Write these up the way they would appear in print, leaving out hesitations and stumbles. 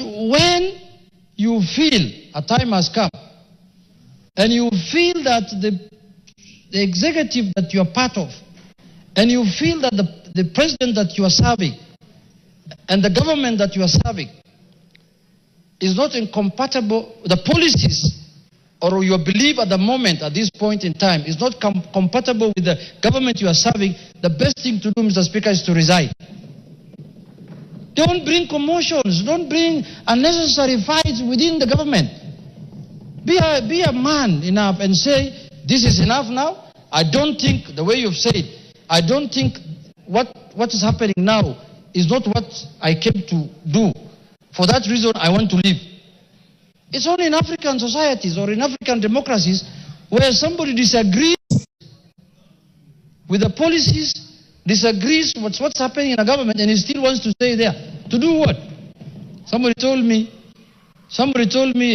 when you feel a time has come, and you feel that the executive that you are part of, and you feel that the president that you are serving, and the government that you are serving is not incompatible, the policies or your belief at the moment, at this point in time, is not compatible with the government you are serving, the best thing to do, Mr. Speaker, is to resign. Don't bring commotions, don't bring unnecessary fights within the government. Be a man enough and say, this is enough now. I don't think, the way you've said, I don't think what is happening now is not what I came to do. For that reason, I want to leave. It's only in African societies or in African democracies where somebody disagrees with the policies, disagrees with what's happening in a government, and he still wants to stay there. To do what? Somebody told me,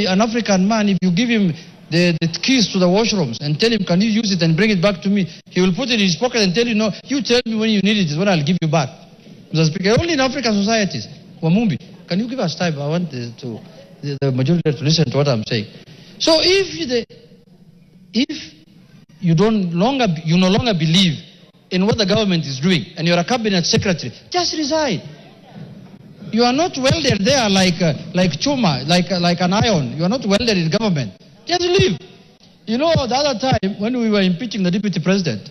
an African man, if you give him the keys to the washrooms and tell him, can you use it and bring it back to me, he will put it in his pocket and tell you, no, you tell me when you need it is when I'll give you back. Mr. Speaker, only in African societies. Wamumbi, can you give us time? I want the majority to listen to what I'm saying. So if you no longer believe in what the government is doing and you're a cabinet secretary, just resign. You are not welded there like chuma, like an iron. You are not welded in government. Just leave. You know, the other time when we were impeaching the deputy president,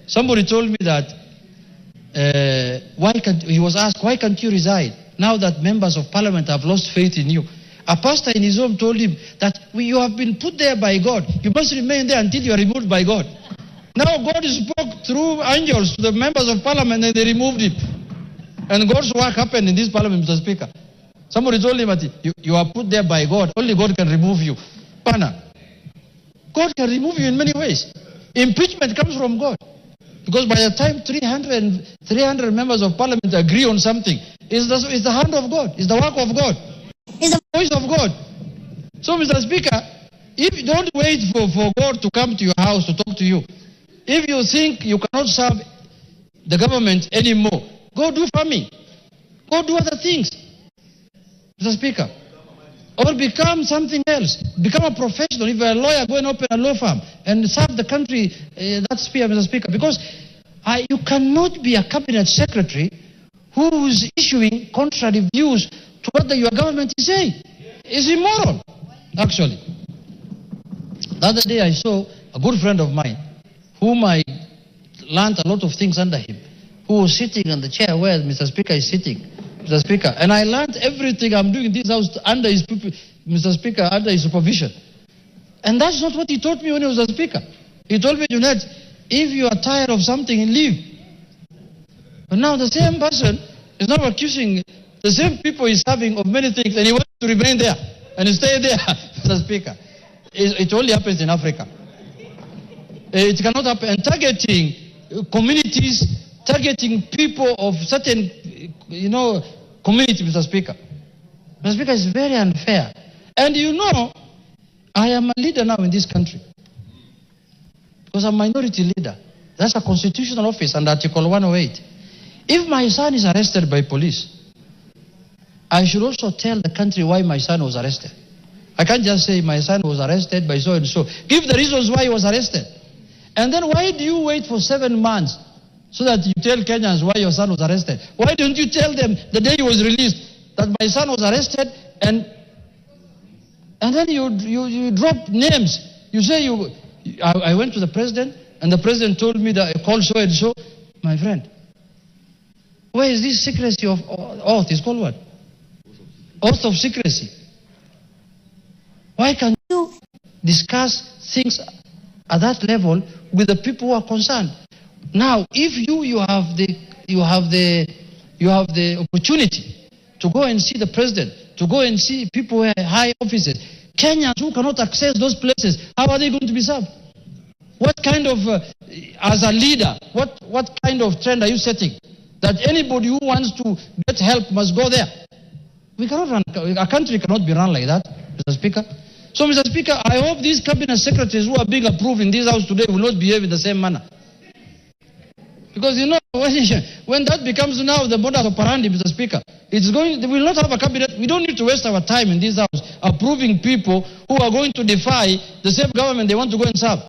somebody told me that he was asked, why can't you resign now that members of parliament have lost faith in you? A pastor in his home told him that you have been put there by God. You must remain there until you are removed by God. Now God spoke through angels to the members of parliament and they removed him. And God's work happened in this parliament, Mr. Speaker. Somebody told him that you are put there by God. Only God can remove you. Pana. God can remove you in many ways. Impeachment comes from God. Because by the time 300 members of parliament agree on something, it's the hand of God. It's the work of God. It's the voice of God. So, Mr. Speaker, if you don't wait for God to come to your house to talk to you, if you think you cannot serve the government anymore, go do farming. Go do other things, Mr. Speaker. Or become something else. Become a professional. If you're a lawyer, go and open a law firm and serve the country that sphere, Mr. Speaker. Because you cannot be a cabinet secretary who is issuing contrary views to what your government is saying. It's immoral, actually. The other day I saw a good friend of mine, whom I learned a lot of things under him, who was sitting on the chair where Mr. Speaker is sitting, Mr. Speaker. And I learned everything I'm doing in this house under his, Mr. Speaker, under his supervision. And that's not what he taught me when he was a speaker. He told me, JUNET, if you are tired of something, leave. But now the same person is now accusing the same people he's serving of many things, and he wants to remain there and stay there, Mr. Speaker. It only happens in Africa. It cannot happen. And targeting communities, targeting people of certain, community, Mr. Speaker. Mr. Speaker, is very unfair. And I am a leader now in this country. Because I'm a minority leader. That's a constitutional office under Article 108. If my son is arrested by police, I should also tell the country why my son was arrested. I can't just say my son was arrested by so and so. Give the reasons why he was arrested. And then why do you wait for 7 months so that you tell Kenyans why your son was arrested? Why don't you tell them the day he was released that my son was arrested, and then you drop names. You say I went to the president and the president told me that I called so and so. My friend, where is this secrecy of oath? It's called what? Oath of secrecy. Why can't you discuss things at that level with the people who are concerned? Now, if you have the opportunity to go and see the president, to go and see people who are high offices, Kenyans who cannot access those places, how are they going to be served? What kind of, as a leader, what kind of trend are you setting? That anybody who wants to get help must go there. We cannot run, a country cannot be run like that, Mr. Speaker. So, Mr. Speaker, I hope these cabinet secretaries who are being approved in this house today will not behave in the same manner. Because Because you know, when that becomes now the modus operandi, Mr. Speaker, we will not have a cabinet. We don't need to waste our time in this house approving people who are going to defy the same government they want to go and serve.